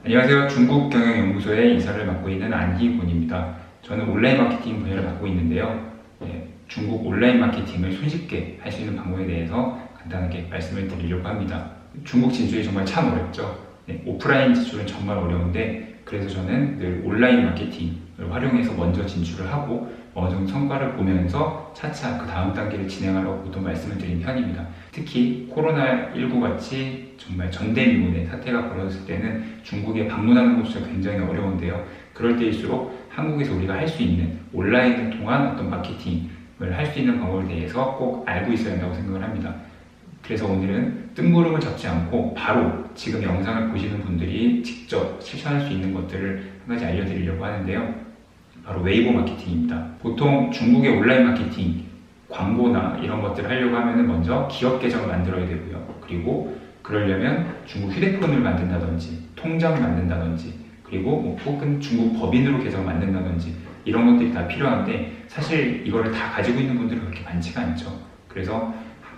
안녕하세요. 중국경영연구소의 이사를 맡고 있는 안희곤입니다. 저는 온라인 마케팅 분야를 맡고 있는데요. 중국 온라인 마케팅을 손쉽게 할 수 있는 방법에 대해서 간단하게 말씀을 드리려고 합니다. 중국 진출이 정말 참 어렵죠. 오프라인 진출은 정말 어려운데 그래서 저는 늘 온라인 마케팅을 활용해서 먼저 진출을 하고 어느 정도 성과를 보면서 차차 그 다음 단계를 진행하라고 보통 말씀을 드린 편입니다. 특히 코로나19 같이 정말 전대미문의 사태가 벌어졌을 때는 중국에 방문하는 것조차 굉장히 어려운데요. 그럴 때일수록 한국에서 우리가 할 수 있는 온라인을 통한 어떤 마케팅을 할 수 있는 방법에 대해서 꼭 알고 있어야 한다고 생각을 합니다. 그래서 오늘은 뜬구름을 잡지 않고 바로 지금 영상을 보시는 분들이 직접 실천할 수 있는 것들을 한 가지 알려드리려고 하는데요. 바로 웨이보 마케팅입니다. 보통 중국의 온라인 마케팅, 광고나 이런 것들을 하려고 하면 먼저 기업 계정을 만들어야 되고요. 그리고 그러려면 중국 휴대폰을 만든다든지 통장을 만든다든지 그리고 혹은 중국 법인으로 계정을 만든다든지 이런 것들이 다 필요한데 사실 이거를 다 가지고 있는 분들은 그렇게 많지가 않죠. 그래서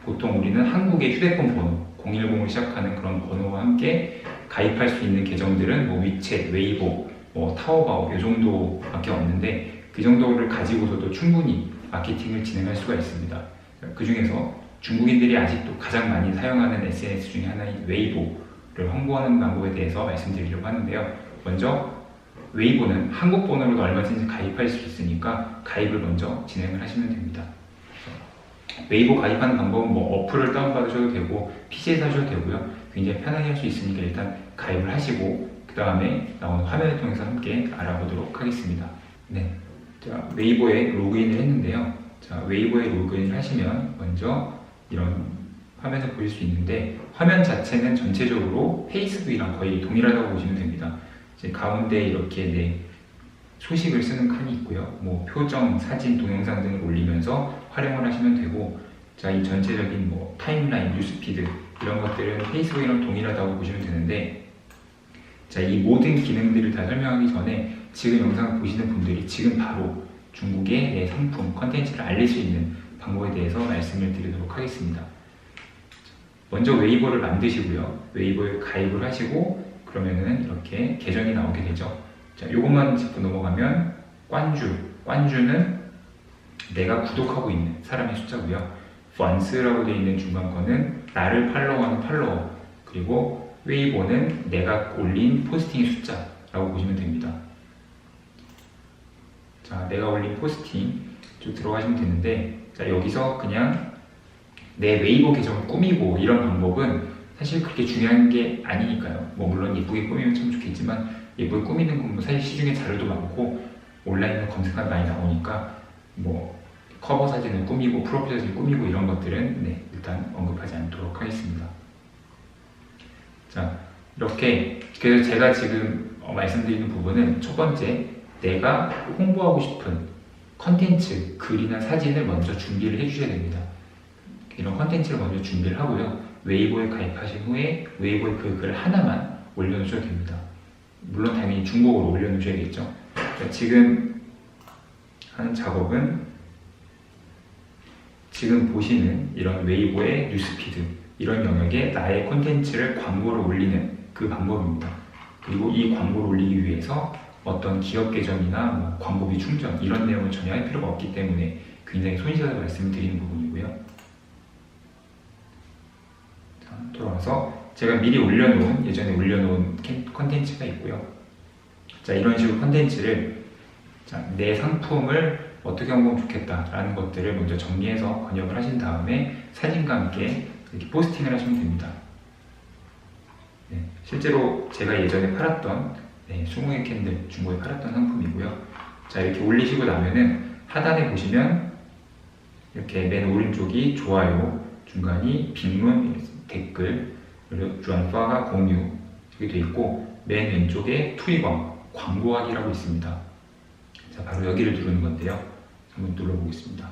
보통 우리는 한국의 휴대폰 번호 010으로 시작하는 그런 번호와 함께 가입할 수 있는 계정들은 위챗, 웨이보, 타오바오 이 정도밖에 없는데 그 정도를 가지고서도 충분히 마케팅을 진행할 수가 있습니다. 그 중에서 중국인들이 아직도 가장 많이 사용하는 SNS 중에 하나인 웨이보를 홍보하는 방법에 대해서 말씀드리려고 하는데요. 먼저 웨이보는 한국 번호로도 얼마든지 가입할 수 있으니까 가입을 먼저 진행을 하시면 됩니다. 웨이보 가입하는 방법은 어플을 다운받으셔도 되고 PC에서 하셔도 되고요. 굉장히 편하게 할 수 있으니까 일단 가입을 하시고 그 다음에 나오는 화면을 통해서 함께 알아보도록 하겠습니다. 네, 자, 웨이보에 로그인을 했는데요. 자, 웨이보에 로그인을 하시면 먼저 이런 화면을 보실 수 있는데 화면 자체는 전체적으로 페이스북이랑 거의 동일하다고 보시면 됩니다. 이제 가운데 이렇게 소식을 쓰는 칸이 있고요. 표정, 사진, 동영상 등을 올리면서 활용을 하시면 되고, 자, 이 전체적인 타임라인, 뉴스피드 이런 것들은 페이스북이랑 동일하다고 보시면 되는데, 자, 이 모든 기능들을 다 설명하기 전에 지금 영상을 보시는 분들이 지금 바로 중국의 내 상품, 컨텐츠를 알릴 수 있는 방법에 대해서 말씀을 드리도록 하겠습니다. 먼저 웨이보를 만드시고요. 웨이보에 가입을 하시고 그러면은 이렇게 계정이 나오게 되죠. 자, 요것만 짚고 넘어가면 관주는 내가 구독하고 있는 사람의 숫자고요. 펀스라고 되어 있는 중간 거는 나를 팔로우하는 팔로워, 그리고 웨이보는 내가 올린 포스팅의 숫자라고 보시면 됩니다. 자, 내가 올린 포스팅 쭉 들어가시면 되는데, 자, 여기서 그냥 내 웨이보 계정을 꾸미고 이런 방법은 사실 그렇게 중요한 게 아니니까요. 물론 예쁘게 꾸미면 참 좋겠지만 예쁘게 꾸미는 건 사실 시중에 자료도 많고 온라인으로 검색하면 많이 나오니까 커버 사진을 꾸미고 프로필 사진을 꾸미고 이런 것들은 일단 언급하지 않도록 하겠습니다. 자, 이렇게 그래서 제가 지금 말씀드리는 부분은 첫 번째, 내가 홍보하고 싶은 컨텐츠, 글이나 사진을 먼저 준비를 해주셔야 됩니다. 이런 컨텐츠를 먼저 준비를 하고요. 웨이보에 가입하신 후에 웨이보에 그 글 하나만 올려놓으셔도 됩니다. 물론 당연히 중국어로 올려놓으셔야겠죠. 자, 지금 하는 작업은 지금 보시는 이런 웨이보의 뉴스피드 이런 영역에 나의 콘텐츠를 광고를 올리는 그 방법입니다. 그리고 이 광고를 올리기 위해서 어떤 기업 계정이나 광고비 충전 이런 내용을 전혀 할 필요가 없기 때문에 굉장히 손쉬워서 말씀드리는 부분이고요. 자, 돌아와서 제가 미리 예전에 올려놓은 컨텐츠가 있고요. 자, 이런 식으로 컨텐츠를 내 상품을 어떻게 홍보하면 좋겠다라는 것들을 먼저 정리해서 번역을 하신 다음에 사진과 함께 이렇게 포스팅을 하시면 됩니다. 실제로 제가 예전에 팔았던 수공예 캔들 중국에 팔았던 상품이고요. 자, 이렇게 올리시고 나면은 하단에 보시면 이렇게 맨 오른쪽이 좋아요, 중간이评论, 댓글, 그리고 주안파가 공유 이렇게 되어 있고 맨 왼쪽에 투이광, 광고하기라고 있습니다. 자, 바로 여기를 누르는 건데요. 한번 눌러보겠습니다.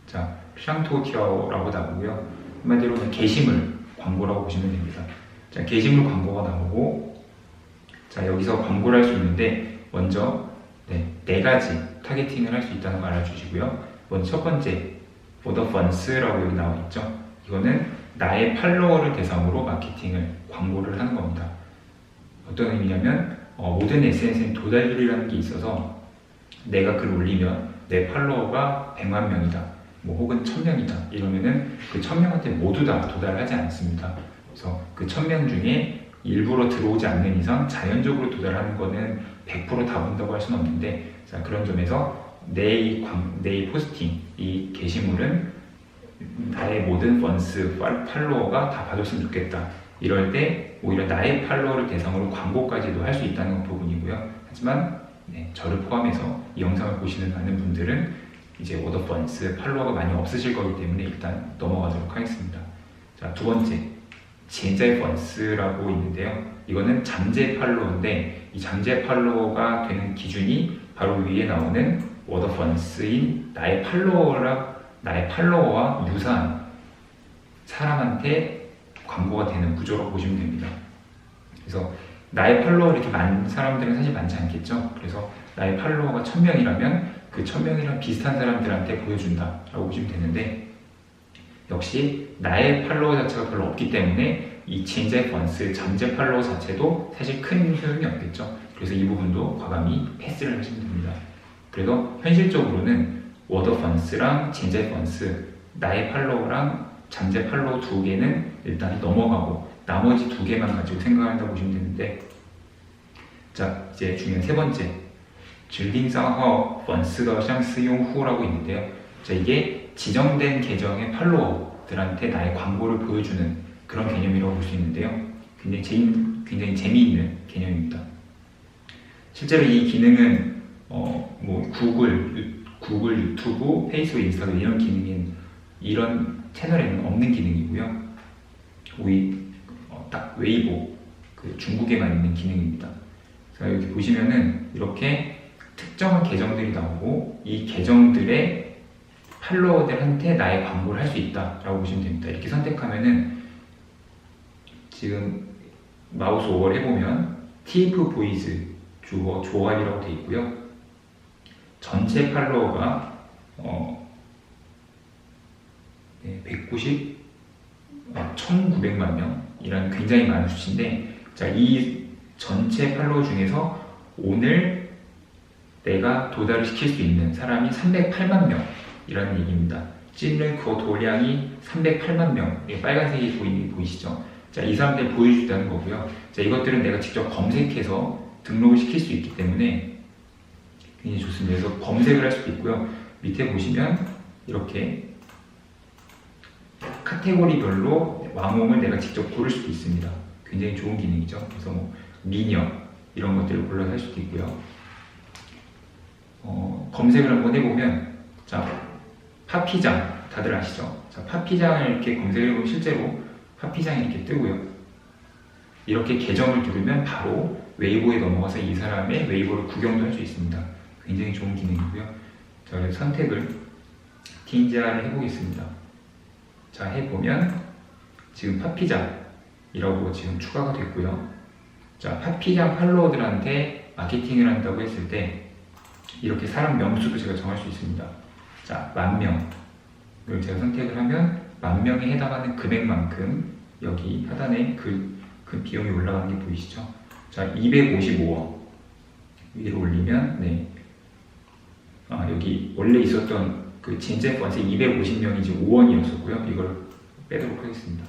자, 샹토티아오라고 나오고요. 한마디로 게시물 광고라고 보시면 됩니다. 자, 게시물 광고가 나오고, 자, 여기서 광고를 할 수 있는데 먼저 네 가지 타겟팅을 할 수 있다는 걸 알아주시고요. 먼저 첫 번째, 오더 펀스라고 여기 나와 있죠. 이거는 나의 팔로워를 대상으로 마케팅을 광고를 하는 겁니다. 어떤 의미냐면 모든 SNS엔 도달률이라는 게 있어서 내가 글 올리면 내 팔로워가 100만 명이다, 뭐 혹은 1000명이다 이러면은 그 1000명한테 모두 다 도달하지 않습니다. 그래서 그 1000명 중에 일부러 들어오지 않는 이상 자연적으로 도달하는 거는 100%다 본다고 할 수는 없는데, 자, 그런 점에서 내 포스팅, 이 게시물은 나의 모든 펀스, 팔로워가 다 봐줬으면 좋겠다. 이럴 때 오히려 나의 팔로워를 대상으로 광고까지도 할 수 있다는 부분이고요. 하지만 저를 포함해서 이 영상을 보시는 많은 분들은 이제 오더 펀스, 팔로워가 많이 없으실 거기 때문에 일단 넘어가도록 하겠습니다. 자, 두 번째, 잠재 펀스라고 있는데요. 이거는 잠재 팔로워인데 이 잠재 팔로워가 되는 기준이 바로 위에 나오는 워더 펀스인 나의 팔로워와 유사한 사람한테 광고가 되는 구조로 보시면 됩니다. 그래서 나의 팔로워가 이렇게 많은 사람들은 사실 많지 않겠죠. 그래서 나의 팔로워가 1000명이라면 그 1000명이랑 비슷한 사람들한테 보여준다 라고 보시면 되는데, 역시 나의 팔로워 자체가 별로 없기 때문에 이 잠재 펀스, 잠재 팔로워 자체도 사실 큰 효용이 없겠죠. 그래서 이 부분도 과감히 패스를 하시면 됩니다. 그래도 현실적으로는 워더 펀스랑 잠재 펀스, 나의 팔로워랑 잠재 팔로워 두 개는 일단 넘어가고 나머지 두 개만 가지고 생각한다고 보시면 되는데, 자, 이제 중요한 세 번째, 指定账号粉丝的相似用户라고 있는데요. 자, 이게 지정된 계정의 팔로워들한테 나의 광고를 보여주는 그런 개념이라고 볼 수 있는데요. 굉장히 재미있는 개념입니다. 실제로 이 기능은 뭐 구글, 유튜브, 페이스북, 인스타그램 이런 채널에는 없는 기능이고요. 딱 웨이보, 그 중국에만 있는 기능입니다. 자, 여기 보시면은 이렇게 특정한 계정들이 나오고 이 계정들의 팔로워들한테 나의 광고를 할 수 있다라고 보시면 됩니다. 이렇게 선택하면은 지금 마우스 오버를 해보면 TF 보이즈 조합이라고 되어 있고요. 전체 팔로워가 1900만 명이라는 굉장히 많은 수치인데, 자, 이 전체 팔로워 중에서 오늘 내가 도달을 시킬 수 있는 사람이 308만 명이라는 얘기입니다. 찔는 그 도량이 308만 명, 빨간색이 보이시죠? 자, 이 사람들 보여주다는 거고요. 자, 이것들은 내가 직접 검색해서 등록을 시킬 수 있기 때문에 굉장히 좋습니다. 그래서 검색을 할 수도 있고요. 밑에 보시면 이렇게 카테고리별로 왕홍을 내가 직접 고를 수도 있습니다. 굉장히 좋은 기능이죠. 그래서 뭐 미녀 이런 것들을 골라서 할 수도 있고요. 검색을 한번 해보면, 자, 파피장 다들 아시죠? 자, 파피장을 이렇게 검색을 해보면 실제로 파피장이 이렇게 뜨고요. 이렇게 계정을 누르면 바로 웨이보에 넘어가서 이 사람의 웨이보를 구경도 할 수 있습니다. 굉장히 좋은 기능이고요. 자, 그래서 선택을 TNGR을 해보겠습니다. 자, 해보면 지금 파피장이라고 지금 추가가 됐고요. 자, 파피장 팔로워들한테 마케팅을 한다고 했을 때 이렇게 사람 명수도 제가 정할 수 있습니다. 자, 10,000명을 제가 선택을 하면 10,000명에 해당하는 금액만큼 여기 하단에 그 비용이 올라가는 게 보이시죠? 자, 255원 위로 올리면 여기 원래 있었던 그 진짜 펀스 250명이 지금 5원이었었고요. 이걸 빼도록 하겠습니다.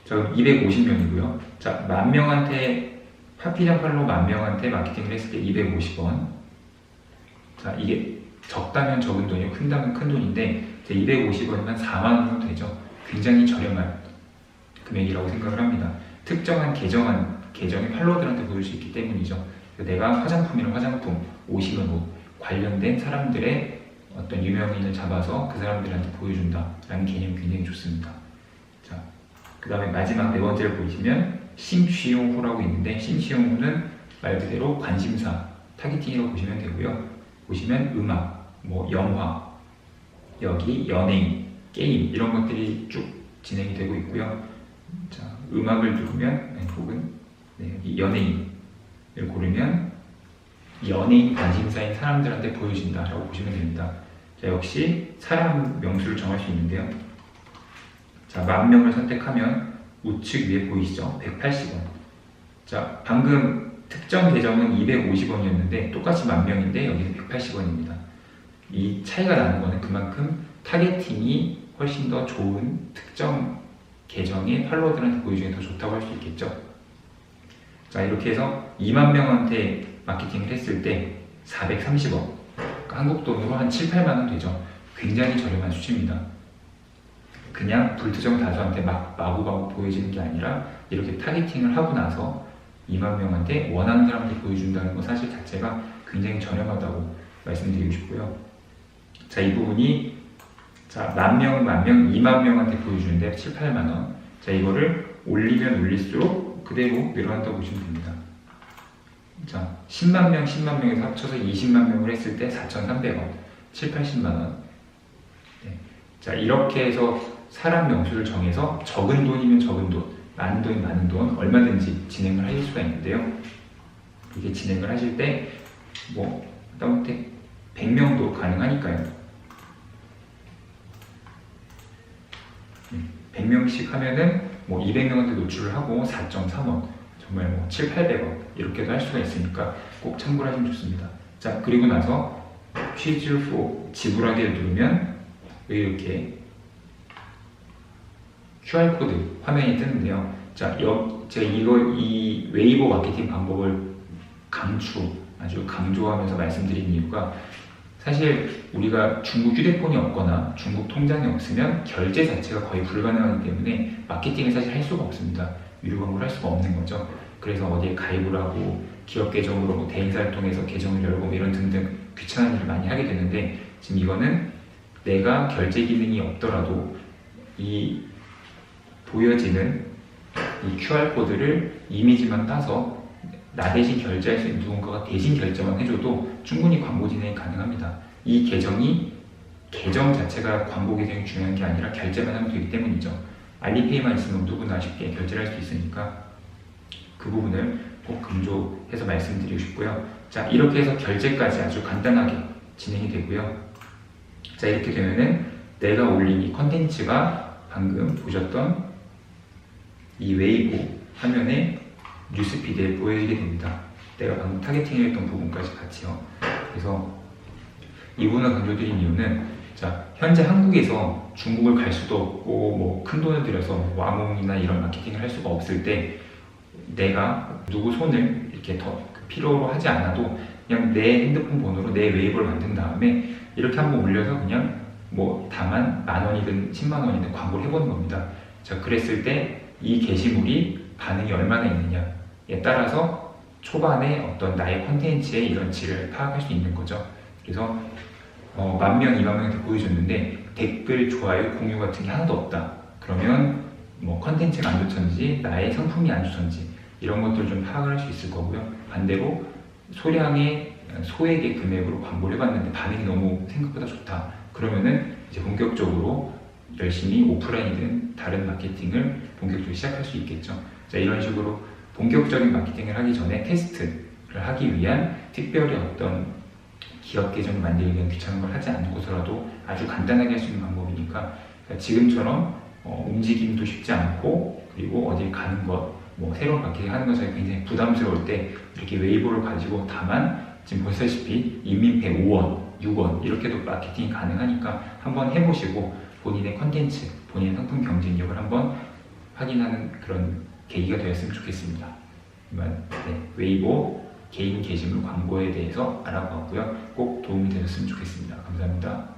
자, 250명이고요. 자, 10,000명한테 파피장 팔로우 10,000명한테 마케팅을 했을 때 250원. 자, 이게 적다면 적은 돈이고 큰다면 큰 돈인데 250원이면 4만 원 정도 되죠. 굉장히 저렴한 금액이라고 생각을 합니다. 특정한 계정의 팔로워들한테 보여줄 수 있기 때문이죠. 내가 화장품이랑 화장품, 옷이면 옷 관련된 사람들의 어떤 유명인을 잡아서 그 사람들한테 보여준다라는 개념이 굉장히 좋습니다. 자, 그 다음에 마지막 네 번째를 보시면 심취용후라고 있는데, 심취용후는 말 그대로 관심사 타겟팅이라고 보시면 되고요. 보시면 음악, 뭐 영화, 여기 연예인, 게임 이런 것들이 쭉 진행이 되고 있고요. 자, 음악을 누르면 혹은 여기 연예인을 고르면 연예인 관심사인 사람들한테 보여진다라고 보시면 됩니다. 자, 역시 사람 명수를 정할 수 있는데요. 자, 10,000명을 선택하면 우측 위에 보이시죠? 180원. 자, 방금 특정 계정은 250원이었는데 똑같이 10,000명인데 여기는 180원입니다. 이 차이가 나는 거는 그만큼 타겟팅이 훨씬 더 좋은 특정 계정의 팔로워들한테 보여주는 게 더 좋다고 할 수 있겠죠. 자, 이렇게 해서 20,000명한테 마케팅을 했을 때 430원, 그러니까 한국 돈으로 한 7, 8만원 되죠. 굉장히 저렴한 수치입니다. 그냥 불특정 다수한테 마구마구 보여지는 게 아니라 이렇게 타겟팅을 하고 나서 20,000명한테 원하는 사람한테 보여준다는 거 사실 자체가 굉장히 저렴하다고 말씀드리고 싶고요. 자, 이 부분이 자, 10,000명, 20,000명한테 보여주는데 7, 8만원. 자, 이거를 올리면 올릴수록 그대로 늘어난다고 보시면 됩니다. 자, 10만 명, 10만 명에서 합쳐서 20만 명을 했을 때 4,300원, 7, 80만원. 네. 자, 이렇게 해서 사람 명수를 정해서 적은 돈이면 적은 돈, 많은 돈이면 많은 돈, 얼마든지 진행을 하실 수가 있는데요. 이게 진행을 하실 때, 하다못해 100명도 가능하니까요. 100명씩 하면은 200명한테 노출을 하고 4.3원, 정말 7, 800원 이렇게도 할 수가 있으니까 꼭 참고를 하시면 좋습니다. 자, 그리고 나서 퀴즈 4 지불하기를 누르면 이렇게 QR코드 화면이 뜨는데요. 자, 제가 이 웨이보 마케팅 방법을 아주 강조하면서 말씀드린 이유가 사실 우리가 중국 휴대폰이 없거나 중국 통장이 없으면 결제 자체가 거의 불가능하기 때문에 마케팅을 사실 할 수가 없습니다. 유료 광고를 할 수가 없는 거죠. 그래서 어디에 가입을 하고 기업 계정으로 대행사를 통해서 계정을 열고 이런 등등 귀찮은 일을 많이 하게 되는데 지금 이거는 내가 결제 기능이 없더라도 이 보여지는 이 QR코드를 이미지만 따서 나 대신 결제할 수 있는 누군가가 대신 결제만 해줘도 충분히 광고 진행이 가능합니다. 이 계정 자체가 광고 계정이 중요한 게 아니라 결제만 하면 되기 때문이죠. 알리페이만 있으면 누구나 쉽게 결제를 할 수 있으니까 그 부분을 꼭 강조해서 말씀드리고 싶고요. 자, 이렇게 해서 결제까지 아주 간단하게 진행이 되고요. 자, 이렇게 되면은 내가 올린 이 컨텐츠가 방금 보셨던 이 웨이보 화면에 뉴스피드에 보여지게 됩니다. 내가 방금 타겟팅을 했던 부분까지 같이요. 그래서 이 부분을 강조드린 이유는 자, 현재 한국에서 중국을 갈 수도 없고 큰 돈을 들여서 와몽이나 이런 마케팅을 할 수가 없을 때 내가 누구 손을 이렇게 더 필요로 하지 않아도 그냥 내 핸드폰 번호로 내 웨이보를 만든 다음에 이렇게 한번 올려서 그냥 다만 10,000원이든 100,000원이든 광고를 해보는 겁니다. 자, 그랬을 때 이 게시물이 반응이 얼마나 있느냐에 따라서 초반에 어떤 나의 컨텐츠의 이런 질을 파악할 수 있는 거죠. 그래서 10,000명, 20,000명한테 보여줬는데 댓글, 좋아요, 공유 같은 게 하나도 없다. 그러면 컨텐츠가 안 좋던지 나의 상품이 안 좋던지 이런 것들을 좀 파악을 할 수 있을 거고요. 반대로 소액의 금액으로 광고를 해봤는데 반응이 너무 생각보다 좋다. 그러면은 이제 본격적으로 열심히 오프라인이든 다른 마케팅을 본격적으로 시작할 수 있겠죠. 자, 이런 식으로 본격적인 마케팅을 하기 전에 테스트를 하기 위한 특별히 어떤 기업 계정을 만들기 위한 귀찮은 걸 하지 않고서라도 아주 간단하게 할 수 있는 방법이니까 지금처럼 움직임도 쉽지 않고 그리고 어딜 가는 것, 새로운 마케팅 하는 것이 굉장히 부담스러울 때 이렇게 웨이보를 가지고 다만 지금 보시다시피 인민폐 5원, 6원 이렇게도 마케팅이 가능하니까 한번 해보시고 본인의 컨텐츠, 본인의 상품 경쟁력을 한번 확인하는 그런 계기가 되었으면 좋겠습니다. 웨이보 개인 게시물 광고에 대해서 알아보았고요. 꼭 도움이 되셨으면 좋겠습니다. 감사합니다.